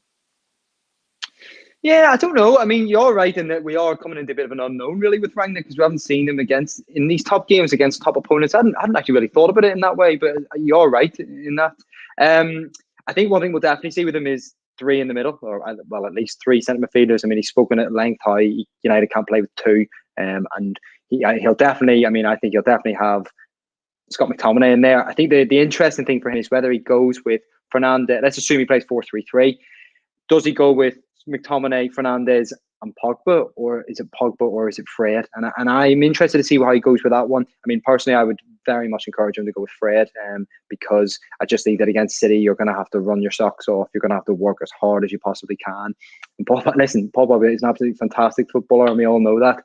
Yeah, I don't know. I mean, you're right in that we are coming into a bit of an unknown, really, with Rangnick, because we haven't seen him in these top games against top opponents. I hadn't actually really thought about it in that way, but you're right in that. I think one thing we'll definitely see with him is 3 in the middle, or well, at least 3 centre midfielders. I mean, he's spoken at length how United can't play with 2, and he'll definitely. I mean, I think he'll definitely have Scott McTominay in there. I think the interesting thing for him is whether he goes with Fernandes. Let's assume he plays 4-3-3. Does he go with McTominay, Fernandes, and Pogba, or is it Pogba, or is it Fred? And I'm interested to see how he goes with that one. I mean, personally, I would very much encourage him to go with Fred, because I just think that against City, you're going to have to run your socks off. You're going to have to work as hard as you possibly can. And Paul Pogba is an absolutely fantastic footballer, and we all know that.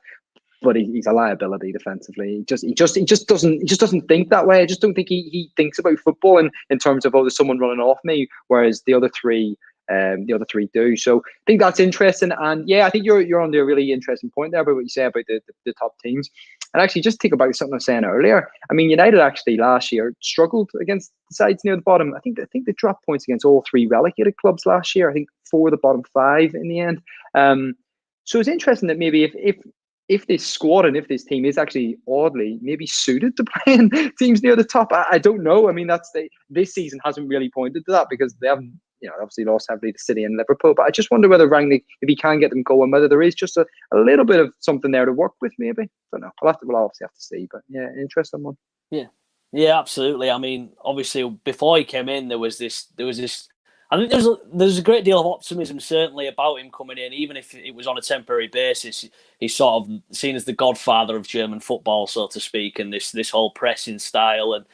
But he's a liability defensively. He just doesn't think that way. I just don't think he thinks about football in terms of, there's someone running off me, whereas the other three do. So I think that's interesting. And yeah, I think you're on a really interesting point there about what you say about the top teams. And actually, just think about something I was saying earlier. I mean, United actually last year struggled against the sides near the bottom. I think they dropped points against all 3 relegated clubs last year. I think 4 of the bottom 5 in the end. So it's interesting that maybe if this squad and if this team is actually oddly maybe suited to playing teams near the top, I don't know. I mean, this season hasn't really pointed to that, because they haven't, obviously lost heavily to City and Liverpool. But I just wonder whether Rangnick, if he can get them going, whether there is just a little bit of something there to work with, maybe. I don't know. We'll obviously have to see. But yeah, interesting one. Yeah, absolutely. I mean, obviously, before he came in, there was this. I think there's a great deal of optimism, certainly, about him coming in, even if it was on a temporary basis. He's sort of seen as the godfather of German football, so to speak, and this whole pressing style. And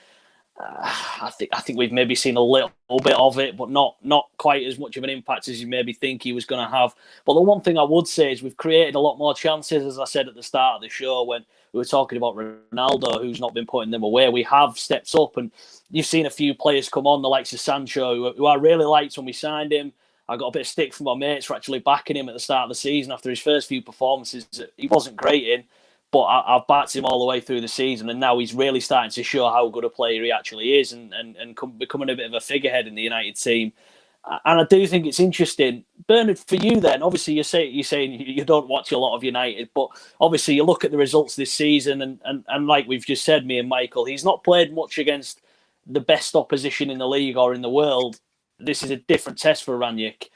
I think we've maybe seen a little bit of it, but not quite as much of an impact as you maybe think he was going to have. But the one thing I would say is we've created a lot more chances, as I said at the start of the show when we were talking about Ronaldo, who's not been putting them away. We have stepped up, and you've seen a few players come on, the likes of Sancho, who I really liked when we signed him. I got a bit of stick from my mates for actually backing him at the start of the season after his first few performances. He wasn't great in. But I've backed him all the way through the season, and now he's really starting to show how good a player he actually is, and becoming a bit of a figurehead in the United team. And I do think it's interesting, Bernard, for you. Then, obviously, you're saying you don't watch a lot of United, but obviously you look at the results this season, and like we've just said, me and Michael, he's not played much against the best opposition in the league or in the world. This is a different test for Rangnick.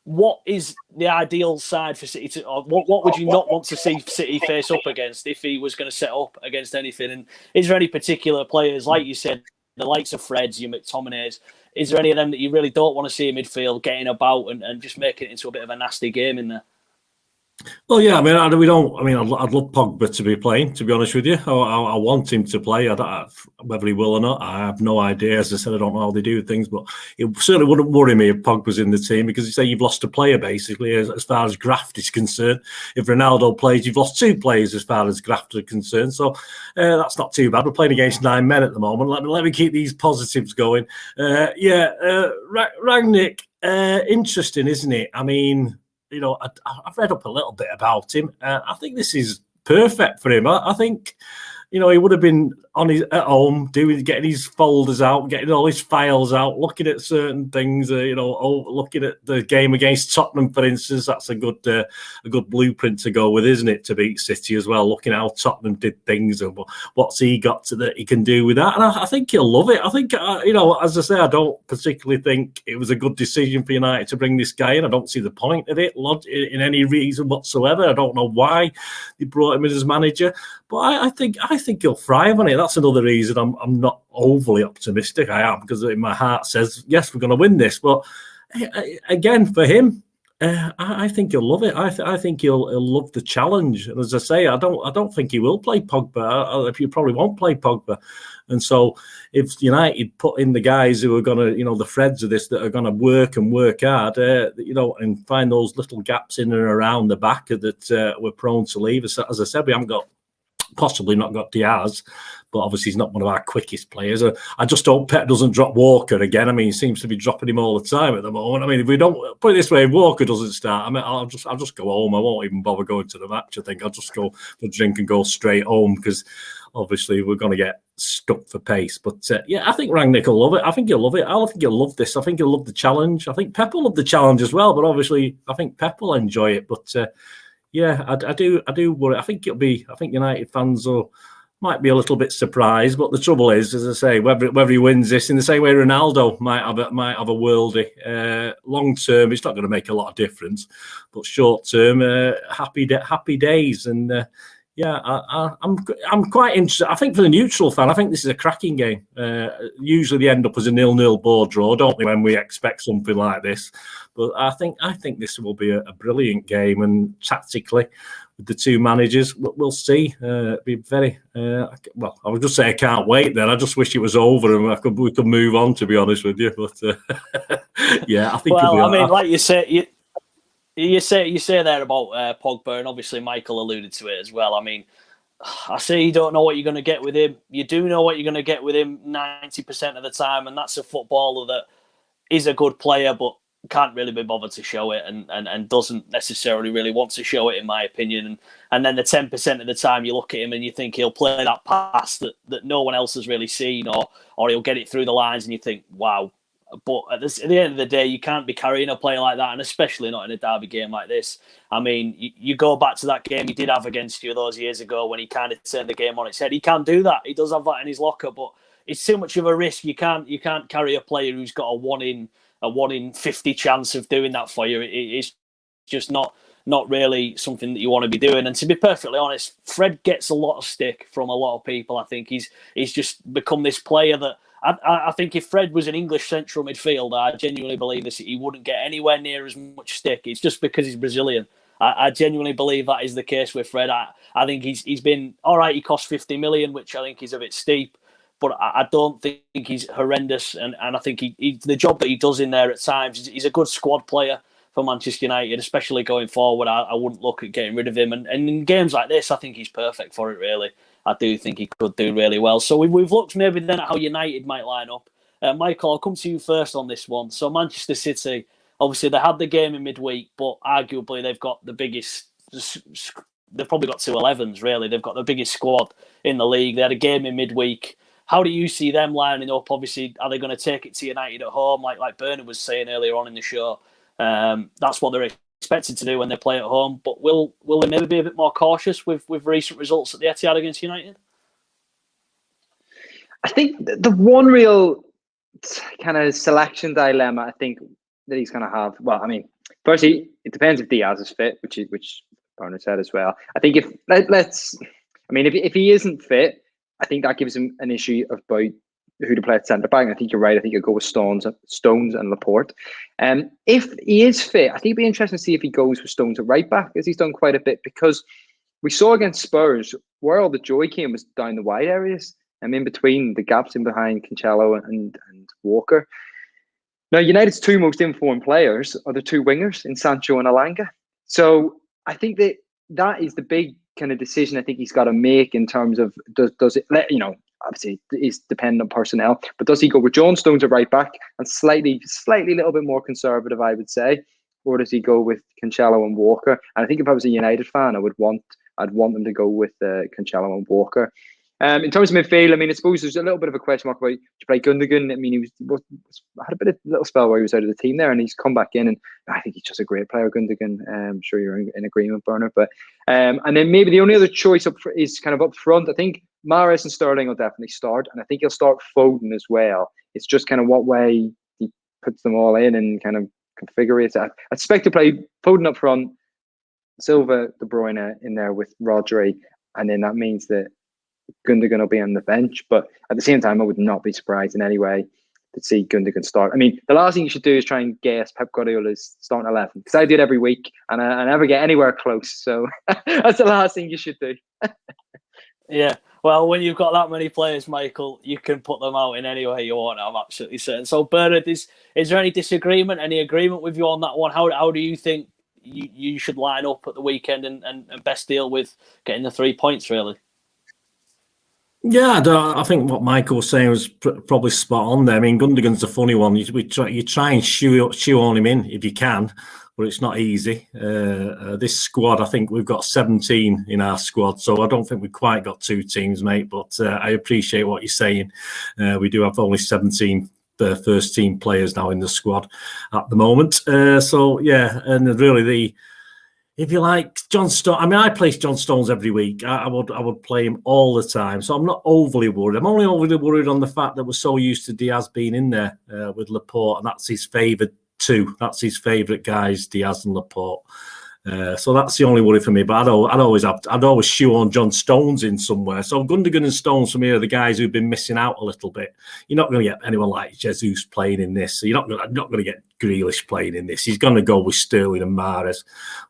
What is the ideal side for City or what would you not want to see City face up against if he was going to set up against anything? And is there any particular players, like you said, the likes of Fred's, your McTominays, is there any of them that you really don't want to see in midfield getting about and just making it into a bit of a nasty game in there? Well, yeah, I mean, I'd love Pogba to be playing, to be honest with you. I want him to play. Whether he will or not, I have no idea. As I said, I don't know how they do things, but it certainly wouldn't worry me if Pogba's in the team, because you say you've lost a player, basically, as far as graft is concerned. If Ronaldo plays, you've lost 2 players as far as graft is concerned. So that's not too bad. We're playing against 9 men at the moment. Let me keep these positives going. Rangnick, interesting, isn't it? I mean, I've read up a little bit about him. I think this is perfect for him. I think, he would have been at home getting his folders out, getting all his files out, looking at certain things. Looking at the game against Tottenham, for instance. That's a good blueprint to go with, isn't it? To beat City as well. Looking at how Tottenham did things and what's he got that he can do with that. And I think he'll love it. I think as I say, I don't particularly think it was a good decision for United to bring this guy in. I don't see the point of it in any reason whatsoever. I don't know why they brought him in as manager, but I think he'll thrive on it. That's another reason I'm not overly optimistic. I am, because in my heart says, yes, we're going to win this. But again, for him, I think he'll love it. I think he'll love the challenge. And as I say, I don't think he will play Pogba. If you probably won't play Pogba, and so if United put in the guys who are going to, the threads of this that are going to work and work hard, and find those little gaps in and around the back that we're prone to leave. As I said, we haven't possibly not got Diaz, but obviously he's not one of our quickest players. I just hope Pep doesn't drop Walker again. I mean, he seems to be dropping him all the time at the moment. I mean, if we don't put it this way, if Walker doesn't start, I mean, I'll just go home. I won't even bother going to the match. I think I'll just go for a drink and go straight home because obviously we're going to get stuck for pace. But yeah, I think Rangnick will love it. I think he'll love it. I think he'll love this. I think he'll love the challenge. I think Pep will love the challenge as well. But obviously, I think Pep will enjoy it. But yeah, I do worry. I think United fans might be a little bit surprised, but the trouble is, as I say, whether he wins this in the same way Ronaldo might have a worldie. Long term, it's not going to make a lot of difference, but short term, happy days. And yeah, I'm quite interested. I think for the neutral fan, I think this is a cracking game. Usually they end up as a 0-0 board draw, don't they, when we expect something like this? But I think this will be a brilliant game, and tactically, with the two managers, we'll see. Be very well. I would just say I can't wait. Then I just wish it was over and we could move on. To be honest with you, but yeah, I think. Well, I mean, like you say, you say there about Pogba, and obviously Michael alluded to it as well. I mean, I say you don't know what you're going to get with him. You do know what you're going to get with him 90% of the time, and that's a footballer that is a good player, but can't really be bothered to show it and doesn't necessarily really want to show it, in my opinion. And then the 10% of the time you look at him and you think he'll play that pass that no one else has really seen, or he'll get it through the lines and you think, wow. But at the end of the day, you can't be carrying a player like that, and especially not in a derby game like this. I mean, you go back to that game he did have against you those years ago when he kind of turned the game on its head. He can do that. He does have that in his locker, but it's too much of a risk. You can't carry a player who's got a 1 in 50 chance of doing that for you. It's just not really something that you want to be doing. And to be perfectly honest, Fred gets a lot of stick from a lot of people. I think he's just become this player that I think if Fred was an English central midfielder, I genuinely believe this, he wouldn't get anywhere near as much stick. It's just because he's Brazilian. I genuinely believe that is the case with Fred. I think he's been all right. He cost 50 million, which I think is a bit steep. But I don't think he's horrendous, and I think the job that he does in there at times, he's a good squad player for Manchester United, especially going forward. I wouldn't look at getting rid of him, and in games like this, I think he's perfect for it, really. I do think he could do really well. So we've looked maybe then at how United might line up. Michael, I'll come to you first on this one. So Manchester City, obviously they had the game in midweek, but arguably they've got the biggest... They've probably got 2 11s, really. They've got the biggest squad in the league. They had a game in midweek. How do you see them lining up? Obviously, are they going to take it to United at home, like Bernard was saying earlier on in the show? That's what they're expected to do when they play at home. But will they maybe be a bit more cautious with recent results at the Etihad against United? I think the one real kind of selection dilemma I think that he's going to have. Well, I mean, firstly, it depends if Diaz is fit, which Bernard said as well. I think if he isn't fit, I think that gives him an issue about who to play at centre back. I think you're right. I think you'll go with Stones and Laporte. If he is fit, I think it'd be interesting to see if he goes with Stones at right back, as he's done quite a bit, because we saw against Spurs where all the joy came was down the wide areas and in between the gaps in behind Cancelo and Walker. Now, United's 2 most informed players are the 2 wingers in Sancho and Elanga. So I think that is the big kind of decision I think he's got to make in terms of does it, obviously it's dependent on personnel, but does he go with John Stones at right back and slightly a little bit more conservative, I would say, or does he go with Cancelo and Walker? And I think if I was a United fan, I'd want them to go with Cancelo and Walker. In terms of midfield, I mean, I suppose there's a little bit of a question mark about to play Gundogan. I mean, he had a little spell where he was out of the team there, and he's come back in, and I think he's just a great player, Gundogan. I'm sure you're in agreement, Bernard. But and then maybe the only other choice is kind of up front. I think Mahrez and Sterling will definitely start, and I think he'll start Foden as well. It's just kind of what way he puts them all in and kind of configures it. I expect to play Foden up front, Silva, De Bruyne in there with Rodri, and then that means that Gundogan will be on the bench. But at the same time, I would not be surprised in any way to see Gundogan start. I mean, the last thing you should do is try and guess Pep Guardiola's starting 11, because I do it every week and I never get anywhere close. So that's the last thing you should do. Yeah, well, when you've got that many players, Michael, you can put them out in any way you want. I'm absolutely certain. So, Bernard, is there any disagreement, any agreement with you on that one? How do you think you should line up at the weekend and best deal with getting the 3 points, really? Yeah, I think what Michael was saying was probably spot on there. I mean, Gundogan's a funny one. You try and shoe on him in if you can, but it's not easy. This squad, I think we've got 17 in our squad, so I don't think we've quite got 2 teams, mate. But I appreciate what you're saying. We do have only 17 first team players now in the squad at the moment. So yeah, and really if you like, John Stones, I mean, I play John Stones every week. I would play him all the time. So I'm not overly worried. I'm only overly worried on the fact that we're so used to Diaz being in there with Laporte, and that's his favourite two. That's his favourite guys, Diaz and Laporte. So that's the only worry for me. But I'd always shoe on John Stones in somewhere. So Gundogan and Stones for me are the guys who've been missing out a little bit. You're not going to get anyone like Jesus playing in this. So you're not going to get Grealish playing in this. He's going to go with Sterling and Mahrez,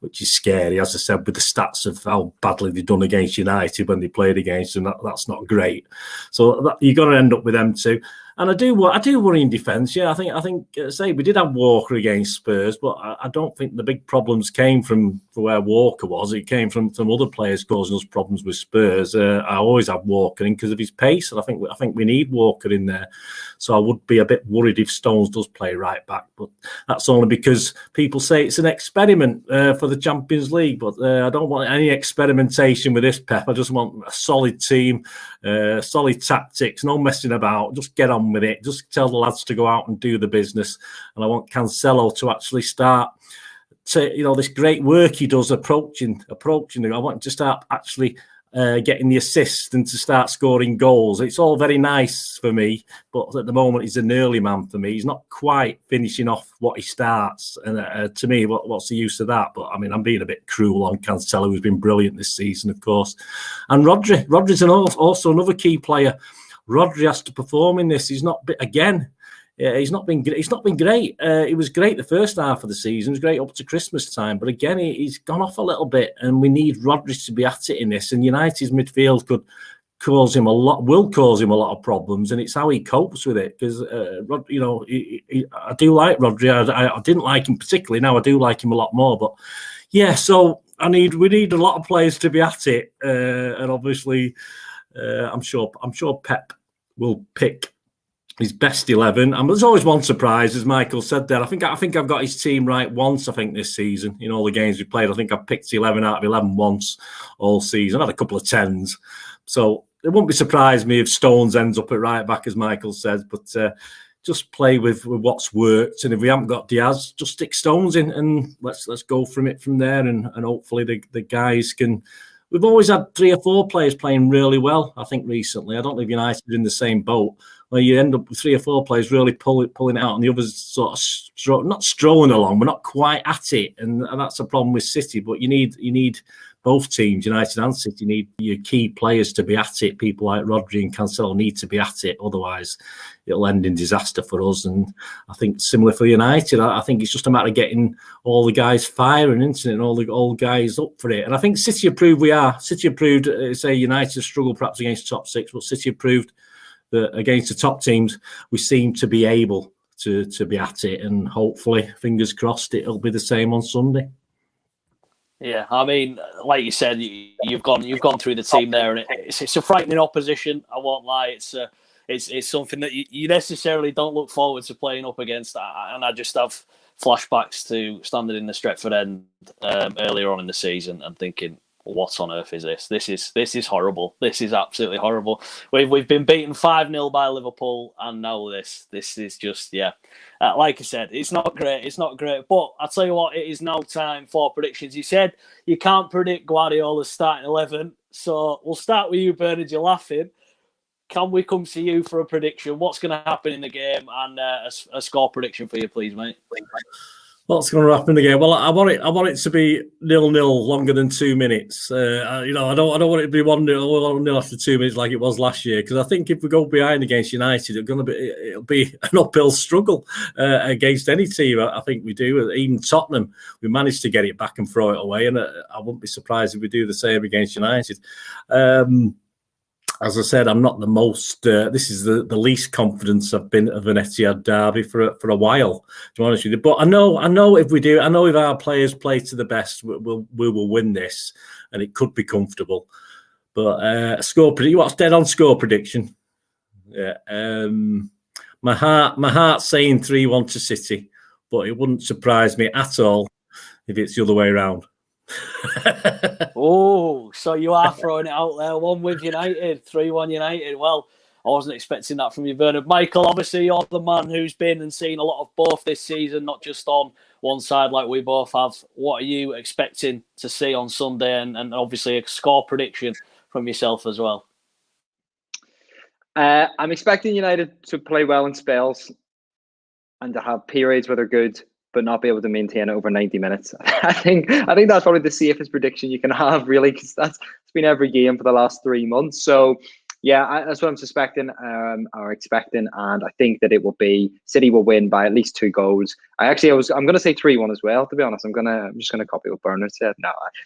which is scary. As I said, with the stats of how badly they've done against United when they played against them, that's not great. So you're going to end up with them two. And I do worry in defence. Yeah, I think. Say we did have Walker against Spurs, but I don't think the big problems came from where Walker was. It came from other players causing us problems with Spurs. I always have Walker in because of his pace, and I think we need Walker in there. So I would be a bit worried if Stones does play right back, but that's only because people say it's an experiment for the Champions League. But I don't want any experimentation with this, Pep. I just want a solid team, solid tactics, no messing about. Just get on with it. Just tell the lads to go out and do the business. And I want Cancelo to actually start this great work he does approaching. I want him to start actually getting the assist and to start scoring goals. It's all very nice for me, but at the moment he's an early man for me. He's not quite finishing off what he starts, and to me, what's the use of that? But I mean, I'm being a bit cruel on Cancelo, who's been brilliant this season, of course, and Rodri's also another key player. Rodri has to perform in this. He's not been great. He was great the first half of the season. He was great up to Christmas time. But again, he's gone off a little bit, and we need Rodri to be at it in this. And United's midfield will cause him a lot of problems, and it's how he copes with it. Because I do like Rodri. I didn't like him particularly. Now I do like him a lot more. But yeah, so we need a lot of players to be at it, and obviously, I'm sure Pep will pick his best 11. And there's always one surprise, as Michael said there. I think I've got his team right once, I think, this season. In all the games we played, I think I've picked 11 out of 11 once all season. I've had a couple of 10s. So it won't be surprised me if Stones ends up at right back, as Michael says. But just play with what's worked. And if we haven't got Diaz, just stick Stones in and let's go from there. And hopefully the guys can... We've always had 3 or 4 players playing really well, I think, recently. I don't know if United are in the same boat, where you end up with 3 or 4 players really pulling it out, and the others sort of not strolling along, but not quite at it. And that's a problem with City. But you need both teams, United and City, need your key players to be at it. People like Rodri and Cancelo need to be at it. Otherwise, it'll end in disaster for us. And I think similar for United, I think it's just a matter of getting all the guys firing, isn't it? And all the guys up for it. And I think City have proved we are. City have proved, say, United struggle perhaps against the top 6, but City have proved that against the top teams, we seem to be able to be at it. And hopefully, fingers crossed, it'll be the same on Sunday. Yeah, I mean, like you said, you've gone through the team there, and it's a frightening opposition. I won't lie. It's something that you necessarily don't look forward to playing up against. And I just have flashbacks to standing in the Stretford end earlier on in the season and thinking, what on earth is this? This is horrible. This is absolutely horrible. We've been beaten 5-0 by Liverpool, and now this is just like I said, it's not great. It's not great. But I'll tell you what, it is now time for predictions. You said you can't predict Guardiola's starting 11, so we'll start with you, Bernard. You're laughing. Can we come to you for a prediction? What's going to happen in the game and a score prediction for you, please, mate? What's going to happen again? Well, I want it to be 0-0 longer than 2 minutes. I don't want it to be 1-0 after 2 minutes like it was last year, because I think if we go behind against United, it'll be an uphill struggle against any team. I think we do. Even Tottenham, we managed to get it back and throw it away, and I wouldn't be surprised if we do the same against United. As I said, I'm not the most. This is the least confidence I've been of an Etihad derby for a while, to be honest with you. But I know if we do, I know if our players play to the best, we will win this, and it could be comfortable. But score prediction. What's dead on score prediction? Yeah, my heart's saying 3-1 to City, but it wouldn't surprise me at all if it's the other way around. Oh, so you are throwing it out there. 1 with United, 3-1 United. Well, I wasn't expecting that from you, Bernard. Michael, obviously you're the man who's been and seen a lot of both this season, not just on one side like we both have. What are you expecting to see on Sunday, and obviously a score prediction from yourself as well? I'm expecting United to play well in spells and to have periods where they're good, but not be able to maintain it over 90 minutes. I think that's probably the safest prediction you can have, really, because it's been every game for the last 3 months. So, yeah, that's what I'm suspecting or expecting, and I think that it will be City will win by at least 2 goals. I'm going to say 3-1 as well. To be honest, I'm just going to copy what Bernard said.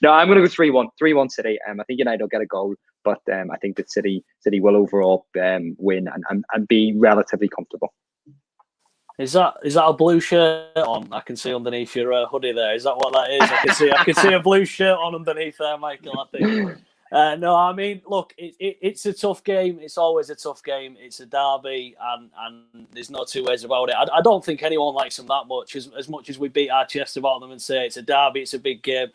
No, I'm going to go 3-1. 3-1 City. I think United will get a goal, but I think that City will overall win and be relatively comfortable. Is that a blue shirt on? I can see underneath your hoodie there. Is that what that is? I can see a blue shirt on underneath there, Michael, I think. No, I mean, look, it's a tough game. It's always a tough game. It's a derby, and there's no two ways about it. I don't think anyone likes them that much. As much as we beat our chest about them and say it's a derby, it's a big game,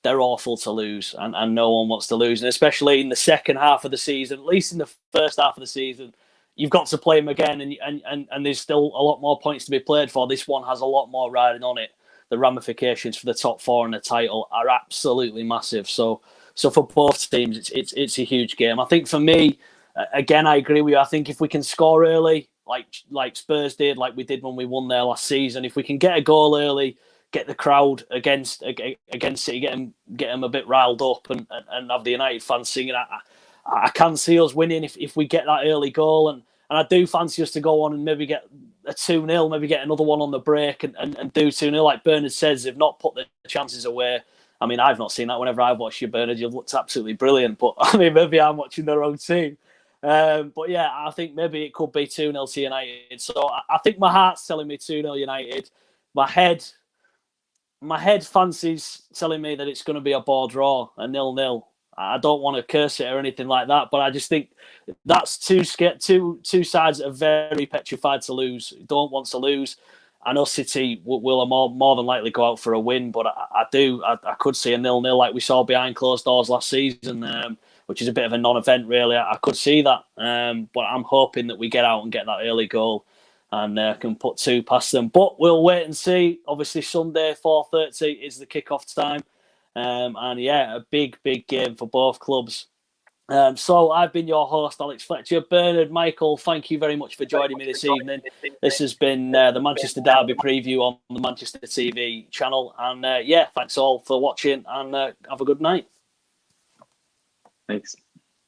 they're awful to lose, and no one wants to lose. And especially in the second half of the season, at least in the first half of the season, you've got to play them again, and there's still a lot more points to be played for. This one has a lot more riding on it. The ramifications for the top 4 in the title are absolutely massive. So for both teams, it's a huge game. I think for me, again, I agree with you. I think if we can score early, like Spurs did, like we did when we won there last season, if we can get a goal early, get the crowd against City, get them a bit riled up, and have the United fans singing, I can see us winning if we get that early goal, and I do fancy us to go on and maybe get a 2-0, maybe get another one on the break and do 2-0. Like Bernard says, they've not put the chances away. I mean, I've not seen that. Whenever I've watched you, Bernard, you've looked absolutely brilliant. But I mean, maybe I'm watching the wrong team. But yeah, I think maybe it could be 2-0 to United. So I think my heart's telling me 2-0 United. My head fancies telling me that it's going to be a ball draw, a 0-0. I don't want to curse it or anything like that, but I just think that's two sides that are very petrified to lose, don't want to lose. I know City will more than likely go out for a win, but I could see a 0-0 like we saw behind closed doors last season, which is a bit of a non-event, really. I could see that, but I'm hoping that we get out and get that early goal and can put 2 past them. But we'll wait and see. Obviously, Sunday, 4:30 is the kickoff time. And yeah, a big game for both clubs. So I've been your host, Alex Fletcher. Bernard, Michael, thank you very much for joining me this evening. This has been the Manchester Derby preview on the Manchester TV channel. And yeah, thanks all for watching, and have a good night. Thanks.